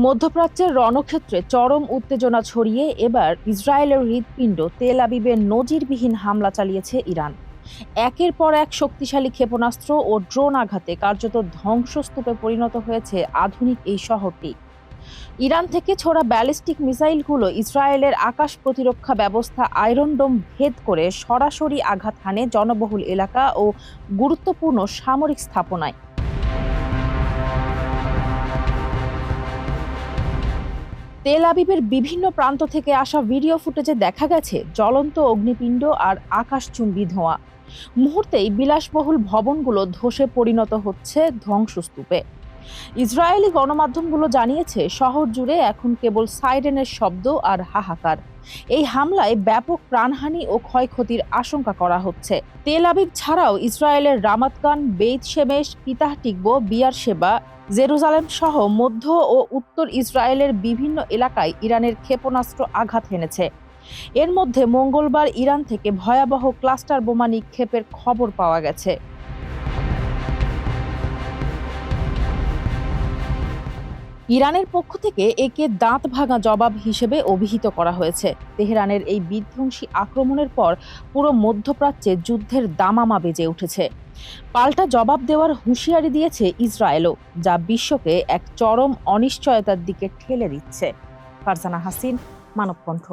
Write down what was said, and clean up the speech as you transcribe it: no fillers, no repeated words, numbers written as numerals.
মধ্যপ্রাচ্যের রণক্ষেত্রে চরম উত্তেজনা ছড়িয়ে এবার ইসরায়েলের হৃৎপিণ্ড তেল আবিবে নজিরবিহীন হামলা চালিয়েছে ইরান। একের পর এক শক্তিশালী ক্ষেপণাস্ত্র ও ড্রোন আঘাতে কার্যত ধ্বংসস্তূপে পরিণত হয়েছে আধুনিক এই শহরটি। ইরান থেকে ছোড়া ব্যালিস্টিক মিসাইলগুলো ইসরায়েলের আকাশ প্রতিরক্ষা ব্যবস্থা আয়রন ডোম ভেদ করে সরাসরি আঘাত হানে জনবহুল এলাকা ও গুরুত্বপূর্ণ সামরিক স্থাপনায়। তেল আবিবের বিভিন্ন প্রান্ত থেকে আসা ভিডিও ফুটেজে দেখা গেছে জ্বলন্ত অগ্নিপিণ্ড আর আকাশচুম্বী ধোঁয়া। মুহূর্তেই বিলাসবহুল ভবনগুলো ধসে পরিণত হচ্ছে ধ্বংসস্তূপে। ইসরায়েলি গণমাধ্যমগুলো জানিয়েছে শহর জুড়ে এখন কেবল সাইরেনের শব্দ আর হাহাকার। এই হামলায় ব্যাপক প্রাণহানি ও ক্ষয়ক্ষতির আশঙ্কা করা হচ্ছে। তেল আবিব ছাড়াও ইসরায়েলের রামাত গান, বেইত শেমেশ, পিতাহ টিকবো, বিয়ার শেবা, জেরুজালেম সহ মধ্য ও উত্তর ইসরায়েলের বিভিন্ন এলাকায় ইরানের ক্ষেপণাস্ত্র আঘাত হেনেছে। এর মধ্যে মঙ্গলবার ইরান থেকে ভয়াবহ ক্লাস্টার বোমা নিক্ষেপের খবর পাওয়া গেছে। ইরানের পক্ষ থেকে একে দাঁত ভাঙা জবাব হিসেবে অভিহিত করা হয়েছে। তেহরানের এই বিধ্বংসী আক্রমণের পর পুরো মধ্যপ্রাচ্যে যুদ্ধের দামামা বেজে উঠেছে। পাল্টা জবাব দেওয়ার হুঁশিয়ারি দিয়েছে ইসরায়েলও, যা বিশ্বকে এক চরম অনিশ্চয়তার দিকে ঠেলে দিচ্ছে। ফারজানা হাসিন, মানবকণ্ঠ।